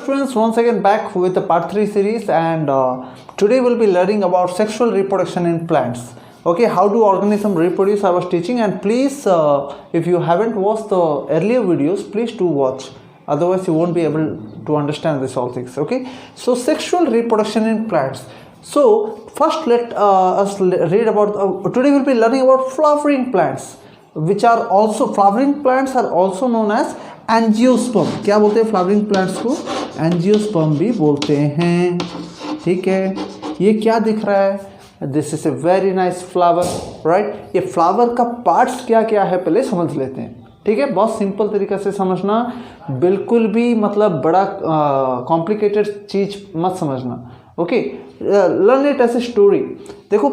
Friends, once again back with the part 3 series, and today we'll be learning about sexual reproduction in plants. Okay, how do organism reproduce I was teaching, and please if you haven't watched the earlier videos, please do watch, otherwise you won't be able to understand this all things. Okay, so sexual reproduction in plants. So first let us read about today we'll be learning about flowering plants, which are also flowering plants are also known as angiosperm. क्या बोलते हैं flowering plants को? Angiosperm भी बोलते हैं. ठीक है, ये क्या दिख रहा है? This is a very nice flower, right. ये फ्लावर का पार्ट्स क्या क्या है पहले समझ लेते हैं. ठीक है, बहुत सिंपल तरीके से समझना, बिल्कुल भी मतलब बड़ा कॉम्प्लिकेटेड चीज मत समझना. Okay, learn it as a story. देखो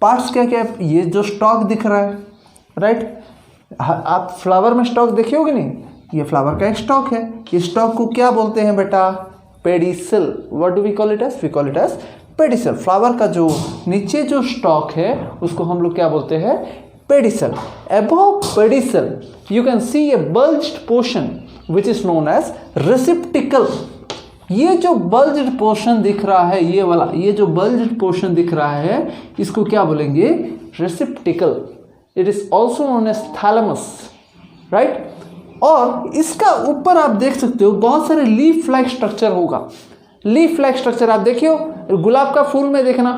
पार्ट्स क्या क्या है. ये जो स्टॉक दिख रहा है, राइट. आप फ्लावर में स्टॉक देखे होगे नहीं? ये फ्लावर का एक स्टॉक है. ये स्टॉक को क्या बोलते हैं बेटा? Pedicel. What do we call it as? We call it as pedicel. Flower का जो नीचे जो स्टॉक है उसको हम लोग क्या बोलते हैं? Pedicel. Above pedicel you can see a bulged portion which is known as receptacle. ये जो बल्ज्ड पोर्शन दिख रहा है, ये वाला, ये जो बल्ज्ड पोर्शन दिख रहा है, इसको क्या बोलेंगे? Receptacle. It is also known as thalamus, right. और इसका ऊपर आप देख सकते हो बहुत सारे लीफ लाइक स्ट्रक्चर होगा. लीफ लाइक स्ट्रक्चर आप देखियो, गुलाब का फूल में देखना,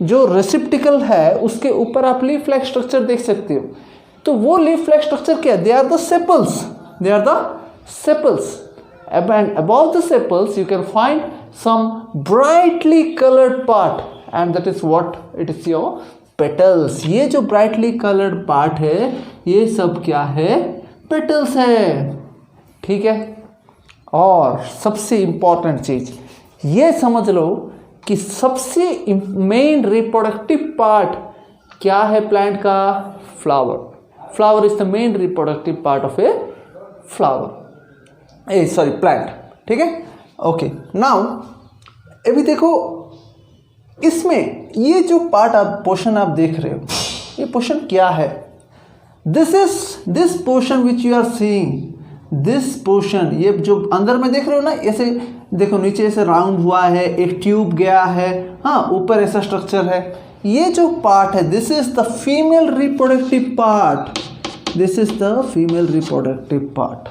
जो रेसिप्टिकल है उसके ऊपर आप लीफ लाइक स्ट्रक्चर देख सकते हो. तो वो लीफ लाइक स्ट्रक्चर क्या? They are the sepals. They are the sepals. And above the sepals you can find some brightly colored part, and that is what it is, your petals. ये जो brightly colored part है, ये सब क्या है? Petals है. ठीक है, और सबसे इंपॉर्टेंट चीज ये समझ लो कि सबसे मेन रिप्रोडक्टिव पार्ट क्या है प्लांट का? Flower. Flower is the main reproductive part of a flower, sorry plant. ठीक है, ओके. नाउ अभी देखो इसमें ये जो पार्ट आप पोर्शन आप देख रहे हो, ये पोर्शन क्या है? This portion which you are seeing, this portion, ये जो अंदर में देख रहे हो ना, ऐसे देखो नीचे ऐसे राउंड हुआ है, एक ट्यूब गया है, हाँ, ऊपर ऐसा स्ट्रक्चर है. ये जो पार्ट है, this is the female reproductive part. This is the female reproductive part.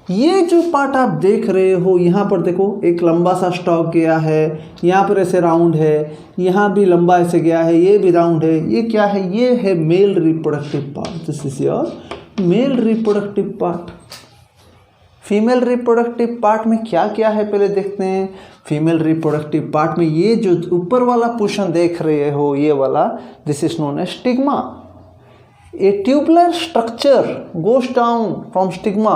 ये जो पार्ट आप देख रहे हो, यहाँ पर देखो एक लंबा सा स्टॉक गया है, यहाँ पर ऐसे राउंड है, यहाँ भी लंबा ऐसे गया है, ये भी राउंड है. ये क्या है? ये है mail reproductive part. This is your mail reproductive part. Female reproductive part में क्या क्या है पहले देखते हैं. फीमेल रिप्रोडक्टिव पार्ट में ये जो ऊपर वाला पोर्शन देख रहे हो, ये वाला, this is known as stigma. A tubular structure goes down from stigma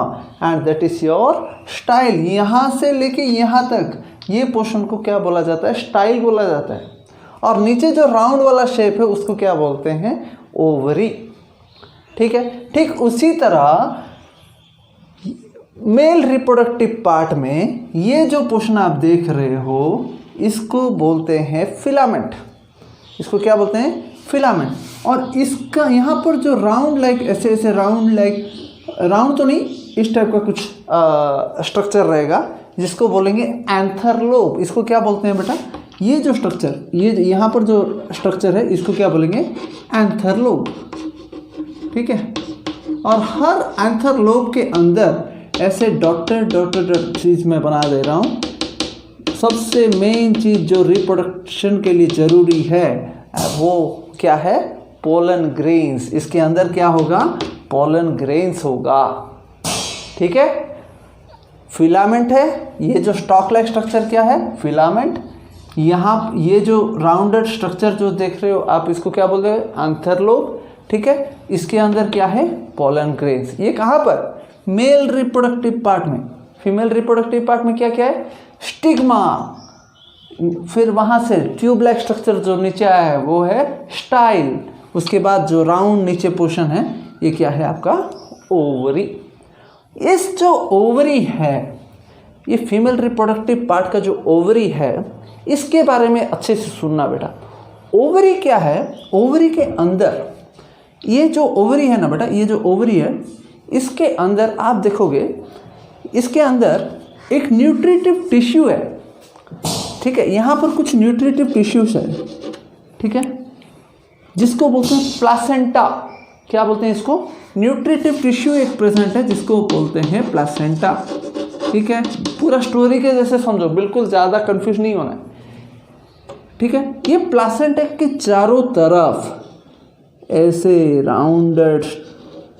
and that is your style. यहाँ से लेके यहाँ तक ये पोर्शन को क्या बोला जाता है? स्टाइल बोला जाता है. और नीचे जो राउंड वाला शेप है उसको क्या बोलते हैं? ओवरी. ठीक है, ठीक उसी तरह मेल रिप्रोडक्टिव पार्ट में ये जो पोर्शन आप देख रहे हो, इसको बोलते हैं फिलामेंट. इसको क्या बोलते हैं? फिलामेंट. और इसका यहाँ पर जो राउंड लाइक ऐसे ऐसे राउंड लाइक, राउंड तो नहीं, इस टाइप का कुछ स्ट्रक्चर रहेगा जिसको बोलेंगे एंथर लोब. इसको क्या बोलते हैं बेटा? ये जो स्ट्रक्चर, ये यहाँ पर जो स्ट्रक्चर है, इसको क्या बोलेंगे? Anther lobe. ठीक है, और हर एंथर लोब के अंदर ऐसे डॉटेड डॉटेड चीज मैं बना दे रहा हूँ. सबसे मेन चीज जो रिप्रोडक्शन के लिए जरूरी है वो क्या है? Pollen grains. इसके अंदर क्या होगा? पोलन ग्रेन्स होगा. ठीक है, फिलामेंट है. ये जो स्टॉक लाइक स्ट्रक्चर क्या है? फिलामेंट. यहाँ ये जो राउंडेड स्ट्रक्चर जो देख रहे हो आप, इसको क्या बोलते हैं? Anther lobe. ठीक है, इसके अंदर क्या है? Pollen grains. ये कहाँ पर? मेल रिप्रोडक्टिव पार्ट में. फीमेल रिप्रोडक्टिव पार्ट में क्या क्या है? स्टिग्मा. फिर वहाँ से ट्यूब लाइक स्ट्रक्चर जो नीचे आया है वो है स्टाइल. उसके बाद जो राउंड नीचे पोर्शन है, ये क्या है आपका? ओवरी. इस जो ओवरी है, ये फीमेल रिप्रोडक्टिव पार्ट का जो ओवरी है, इसके बारे में अच्छे से सुनना बेटा. ओवरी क्या है? ओवरी के अंदर ये जो ओवरी है ना बेटा, ये जो ओवरी है, इसके अंदर आप देखोगे, इसके अंदर एक न्यूट्रिटिव टिश्यू है, ठीक है, यहाँ पर कुछ न्यूट्रिटिव टिश्यूज है, ठीक है, जिसको बोलते हैं प्लासेंटा। क्या बोलते हैं इसको? न्यूट्रिटिव टिश्यू एक प्रेजेंट है जिसको बोलते हैं प्लासेंटा, ठीक है। पूरा स्टोरी के जैसे समझो, बिल्कुल ज़्यादा कंफ्यूज नहीं होना है, ठीक है। ये प्लासेंटा के चारों तरफ ऐसे राउंडेड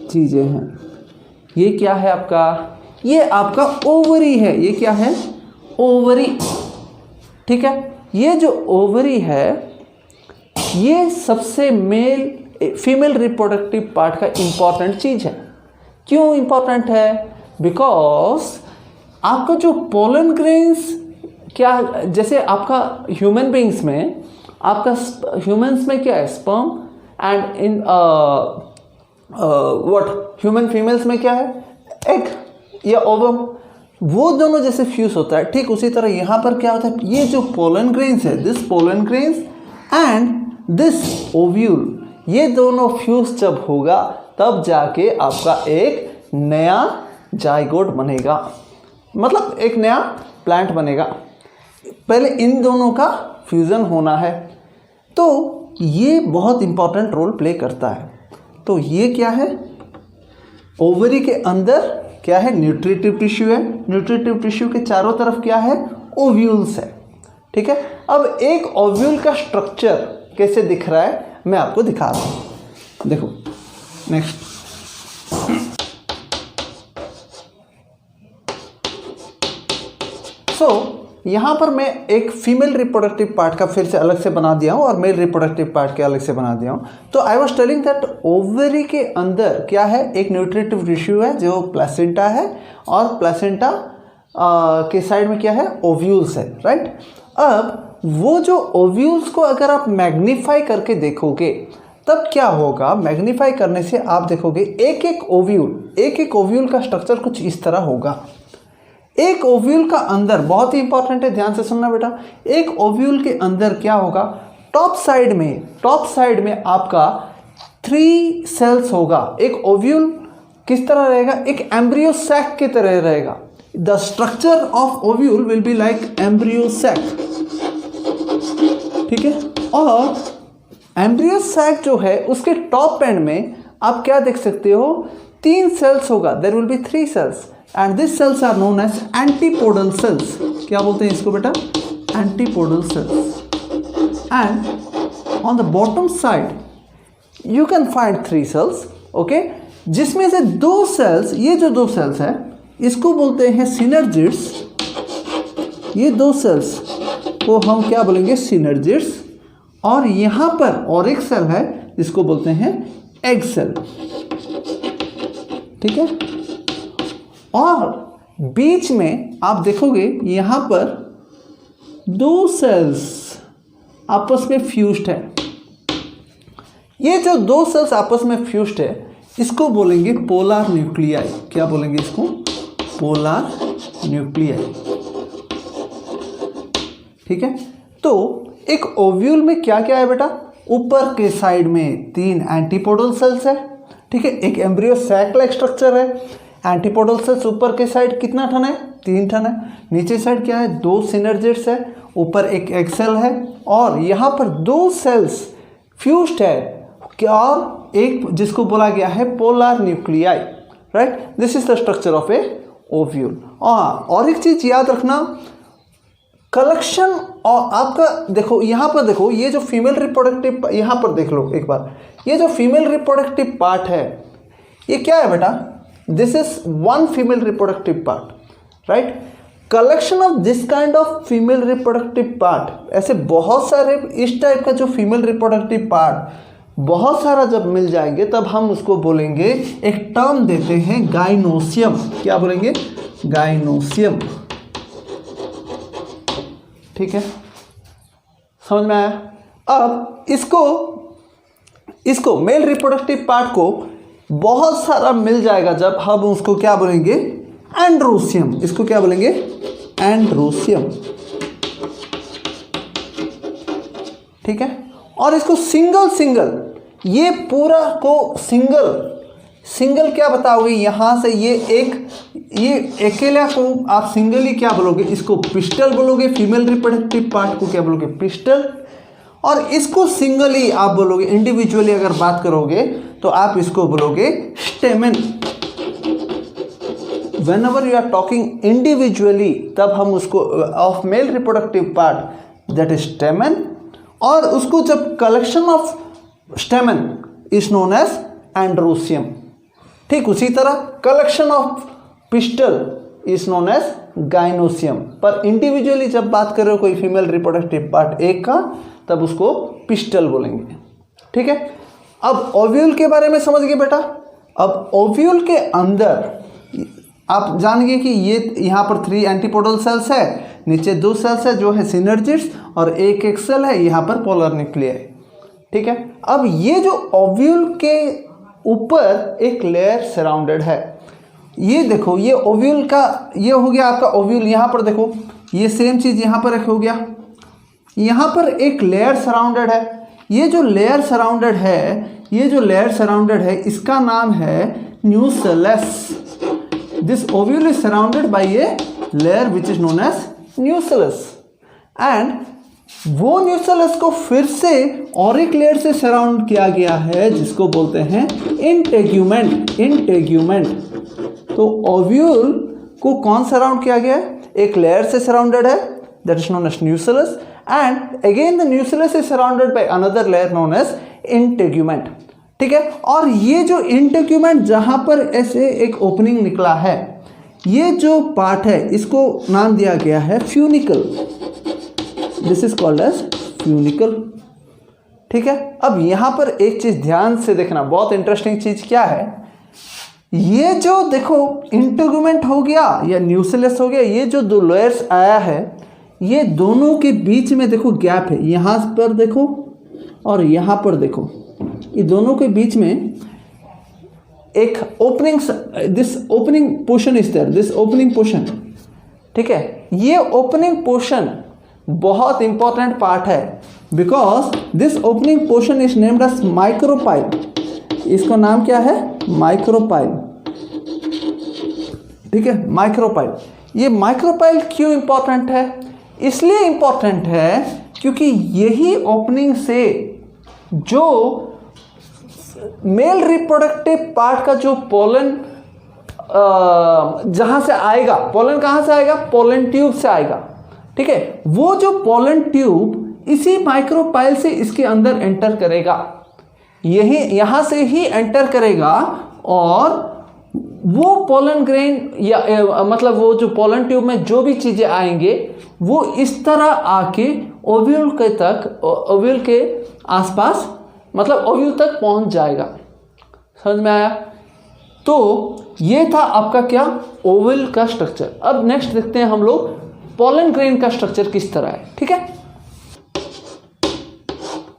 चीज़ें हैं। ये क्या है आपका? ये आपका ओवरी है। ये क्या है? ओवरी, ठीक है। ये जो ओवरी है ये सबसे फीमेल रिप्रोडक्टिव पार्ट का इंपॉर्टेंट चीज़ है। क्यों इंपॉर्टेंट है? बिकॉज आपका जो पोलन ग्रेन्स, क्या जैसे आपका ह्यूमन बींग्स में, आपका ह्यूमंस में क्या है? Sperm, and in what human females में क्या है? एग या ओवम। वो दोनों जैसे फ्यूज होता है, ठीक उसी तरह यहाँ पर क्या होता है? ये जो पोलन ग्रेन्स है, this pollen grains and this ovule, ये दोनों फ्यूज जब होगा तब जाके आपका एक नया जाइगोट बनेगा, मतलब एक नया प्लांट बनेगा। पहले इन दोनों का फ्यूज़न होना है, तो ये बहुत इंपॉर्टेंट रोल प्ले करता है। तो ये क्या है? ओवरी के अंदर क्या है? न्यूट्रिटिव टिश्यू है। न्यूट्रिटिव टिश्यू के चारों तरफ क्या है? ओव्यूल्स है, ठीक है। अब एक ओव्यूल का स्ट्रक्चर कैसे दिख रहा है मैं आपको दिखा रहा हूँ। देखो नेक्स्ट, यहाँ पर मैं एक फीमेल रिप्रोडक्टिव पार्ट का फिर से अलग से बना दिया हूँ और मेल रिप्रोडक्टिव पार्ट के अलग से बना दिया हूँ। तो I was telling that ovary के अंदर क्या है? एक न्यूट्रिटिव टिश्यू है जो प्लेसेंटा है, और प्लेसेंटा के साइड में क्या है? ओव्यूल्स है, राइट। अब वो जो ओव्यूल्स को अगर आप मैग्नीफाई करके देखोगे तब क्या होगा? मैग्नीफाई करने से आप देखोगे एक एक ओव्यूल का स्ट्रक्चर कुछ इस तरह होगा। एक ओव्यूल का अंदर, बहुत ही इंपॉर्टेंट है, ध्यान से सुनना बेटा, एक ओव्यूल के अंदर क्या होगा? टॉप साइड में आपका 3 सेल्स होगा। एक ओव्यूल किस तरह रहेगा? एक एम्ब्रियो सैक की तरह रहेगा। The structure of ovule will be like embryo sac, ठीक है। और एम्ब्रियो सैक जो है उसके टॉप एंड में आप क्या देख सकते हो? 3 सेल्स होगा। There will be 3 cells and this cells are known as antipodal cells. क्या बोलते हैं इसको बेटा? Antipodal cells. And on the bottom side you can find 3 cells, okay, जिसमें से 2 सेल्स, ये जो 2 सेल्स है इसको बोलते हैं सिनर्जिड्स। ये 2 सेल्स को हम क्या बोलेंगे? सिनर्जिड्स। और यहाँ पर और एक सेल है जिसको बोलते हैं एग सेल, ठीक है। और बीच में आप देखोगे यहाँ पर 2 सेल्स आपस में फ्यूज्ड है। ये जो 2 सेल्स आपस में फ्यूज्ड है इसको बोलेंगे पोलर न्यूक्लियाई। क्या बोलेंगे इसको? पोलर न्यूक्लियाई, ठीक है। तो एक ओव्यूल में क्या क्या है बेटा? ऊपर के साइड में 3 एंटीपोडल सेल्स है, ठीक है। एक एम्ब्रियो सैक लाइक स्ट्रक्चर है। एंटीपोडल सेल्स ऊपर के साइड कितना ठन है? 3 ठन है। नीचे साइड क्या है? 2 सिनर्जिड्स है। ऊपर एक एग सेल है और यहाँ पर 2 सेल्स फ्यूज्ड है और एक जिसको बोला गया है polar nuclei, right. This is the structure of A ovule. और एक चीज याद रखना, कलेक्शन और आपका देखो यहाँ पर देखो, ये जो फीमेल रिप्रोडक्टिव, यहाँ पर देख लो एक बार, ये जो फीमेल रिप्रोडक्टिव पार्ट है ये क्या है बेटा? This is 1 female reproductive part, right. Collection of this kind of female reproductive part, ऐसे बहुत सारे इस टाइप का जो फीमेल रिप्रोडक्टिव पार्ट बहुत सारा जब मिल जाएंगे तब हम उसको बोलेंगे, एक टर्म देते हैं गाइनोसियम। क्या बोलेंगे? गाइनोसियम, ठीक है, समझ में आया? अब इसको मेल रिप्रोडक्टिव पार्ट को बहुत सारा मिल जाएगा जब हम उसको क्या बोलेंगे? एंड्रोसियम। इसको क्या बोलेंगे? एंड्रोसियम, ठीक है। और इसको सिंगल ये पूरा को सिंगल क्या बताओगे, यहाँ से ये अकेला को आप सिंगली क्या बोलोगे, इसको पिस्टल बोलोगे, फीमेल रिप्रोडक्टिव पार्ट को क्या बोलोगे, पिस्टल, और इसको सिंगली आप बोलोगे, इंडिविजुअली अगर बात करोगे तो आप इसको बोलोगे स्टेमन। Whenever you are talking individually, तब हम उसको of male reproductive part that is stamen, और उसको जब collection of stamen is known as androecium. ठीक उसी तरह collection of pistil is known as gynoecium. पर इंडिविजुअली जब बात कर रहे हो कोई फीमेल रिप्रोडक्टिव पार्ट एक का, तब उसको पिस्टल बोलेंगे। ठीक है, अब ओव्यूल के बारे में समझ गए बेटा। अब ओव्यूल के अंदर आप जानिए कि ये यहाँ पर 3 एंटीपोडल सेल्स है, नीचे 2 सेल्स है जो है सिनर्जिड्स, और एक सेल है यहाँ पर पोलर न्यूक्लिया है। ठीक है, अब ये जो ओव्यूल के ऊपर एक लेयर सराउंडेड है, ये देखो, ये ओव्यूल का ये हो गया आपका ओव्यूल। यहाँ पर देखो, ये सेम चीज़ यहाँ पर एक हो गया, यहाँ पर एक लेयर सराउंडेड है। ये जो लेयर सराउंडेड है, इसका नाम है nucellus. This ovule is surrounded by a layer which is known as nucellus, and वो न्यूसेलस को फिर से और एक लेयर से सराउंड किया गया है जिसको बोलते हैं इंटेग्यूमेंट। तो ओव्यूल को कौन सराउंड किया गया है, एक लेयर से सराउंडेड है that is known as nucellus, and again the nucellus is surrounded by another layer known as integument. ठीक है, और ये जो इंटेग्यूमेंट जहां पर ऐसे एक ओपनिंग निकला है, ये जो पार्ट है इसको नाम दिया गया है funicle. This is called as funicle. ठीक है, अब यहां पर एक चीज ध्यान से देखना, बहुत इंटरेस्टिंग चीज क्या है, ये जो देखो इंटेग्यूमेंट हो गया या न्यूसेलस हो गया, ये जो 2 लेयर्स आया है, ये दोनों के बीच में देखो गैप है, यहां पर देखो और यहां पर देखो, ये दोनों के बीच में एक opening, this opening portion is there, this opening portion. ठीक है, ये ओपनिंग पोर्शन बहुत इंपॉर्टेंट पार्ट है, because this opening portion is named as micropyle. इसका नाम क्या है, माइक्रोपाइल। ठीक है, माइक्रोपाइल। ये माइक्रोपाइल क्यों इंपॉर्टेंट है, इसलिए इंपॉर्टेंट है क्योंकि यही ओपनिंग से जो मेल रिप्रोडक्टिव पार्ट का जो पोलन जहां से आएगा, पोलन कहां से आएगा, पोलन ट्यूब से आएगा। ठीक है, वो जो पोलन ट्यूब इसी माइक्रोपाइल से इसके अंदर एंटर करेगा, यही यहां से ही एंटर करेगा, और वो पोलन ग्रेन या मतलब वो जो पोलन ट्यूब में जो भी चीजें आएंगे वो इस तरह आके ओव्यूल के तक, ओव्यूल के आसपास, मतलब ओव्यूल तक पहुंच जाएगा। समझ में आया? तो ये था आपका क्या, ओवल का स्ट्रक्चर। अब नेक्स्ट देखते हैं हम लोग पोलन ग्रेन का स्ट्रक्चर किस तरह है। ठीक है,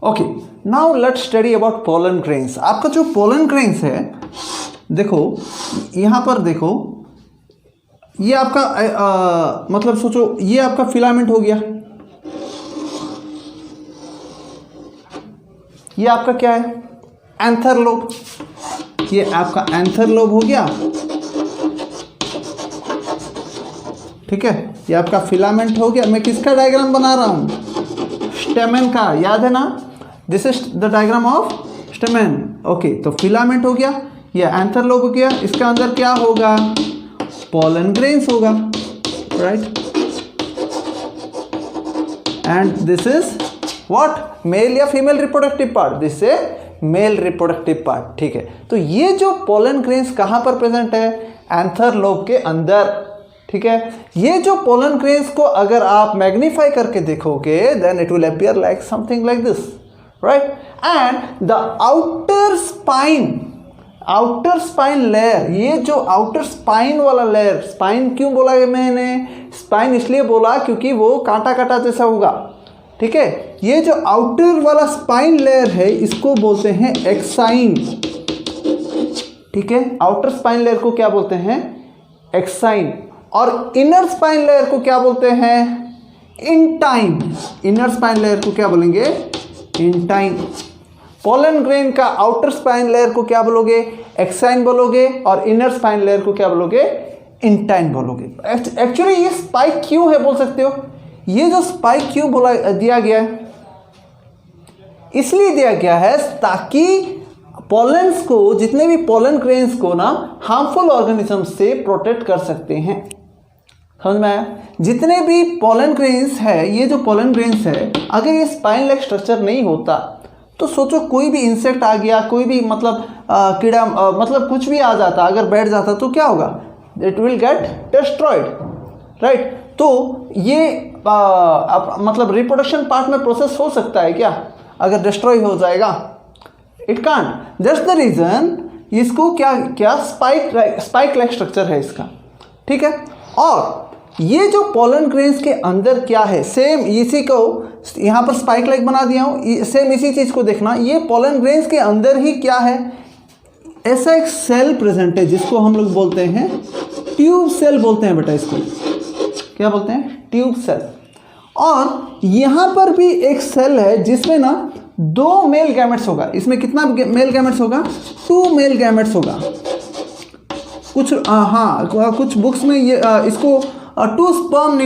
okay, now let's study about pollen grains. आपका जो पोलन ग्रेन्स है, देखो यहां पर देखो, ये आपका मतलब सोचो, ये आपका फिलामेंट हो गया, ये आपका क्या है, एंथर लोब। ये आपका एंथर लोब हो गया। ठीक है, ये आपका फिलामेंट हो गया। मैं किसका डायग्राम बना रहा हूं, स्टेमेन का, याद है ना, this is the diagram of stamen. Okay, तो फिलामेंट हो गया, ये एंथर लोब हो गया, इसके अंदर क्या होगा, पोलन ग्रेन्स होगा, right, and this is what, male या female reproductive part, this a male reproductive part. ठीक है, तो ये जो पोलन ग्रेन्स कहां पर प्रेजेंट है, एंथर लोब के अंदर। ठीक है, ये जो पोलन ग्रेन्स को अगर आप मैग्नीफाई करके देखोगे, then it will appear like something like this, right, and the outer spine layer, ये जो आउटर स्पाइन वाला लेयर, स्पाइन क्यों बोला है मैंने, स्पाइन इसलिए बोला क्योंकि वो कांटा कांटा जैसा होगा। ठीक है, ये जो आउटर वाला स्पाइन लेयर है इसको बोलते हैं एक्साइन। ठीक है, आउटर स्पाइन लेयर को क्या बोलते हैं, एक्साइन, और इनर स्पाइन लेयर को क्या बोलते हैं, इंटाइन। इनर स्पाइन लेयर को क्या बोलेंगे, इंटाइन। पोलन ग्रेन का आउटर स्पाइन लेयर को क्या बोलोगे, एक्साइन बोलोगे और इनर स्पाइन लेयर को क्या बोलोगे, इंटाइन बोलोगे। एक्चुअली ये स्पाइक क्यों है बोल सकते हो, ये जो स्पाइक क्यों बोला दिया गया है, इसलिए दिया गया है ताकि पॉलेंस को, जितने भी पोलन ग्रेन्स को ना हार्मफुल ऑर्गेनिज्म से प्रोटेक्ट कर सकते हैं। समझ में आया? जितने भी पोलन ग्रेन्स है, ये जो पोलन ग्रेन्स है, अगर ये स्पाइन लाइक स्ट्रक्चर नहीं होता तो सोचो कोई भी इंसेक्ट आ गया, कोई भी मतलब कीड़ा मतलब कुछ भी आ जाता, अगर बैठ जाता तो क्या होगा, it will get destroyed, right. तो ये मतलब रिप्रोडक्शन पार्ट में प्रोसेस हो सकता है क्या अगर डिस्ट्रॉय हो जाएगा, it can't. Just the reason इसको क्या स्पाइक लाइक स्ट्रक्चर है इसका, ठीक है। और ये जो पोलन ग्रेन्स के अंदर क्या है, सेम इसी को यहाँ पर स्पाइक लाइक बना दिया हूँ, सेम इसी चीज़ को देखना, ये पोलन ग्रेन्स के अंदर ही क्या है, ऐसा एक सेल प्रेजेंट है जिसको हम लोग बोलते हैं ट्यूब सेल बोलते हैं बेटा, इसको क्या बोलते हैं, ट्यूब सेल। और यहाँ पर भी एक सेल है जिसमें ना 2 मेल गैमेट्स होगा। इसमें कितना मेल गैमेट्स होगा, 2 मेल गैमेट्स होगा। कुछ हाँ कुछ बुक्स में ये इसको 2 स्पर्म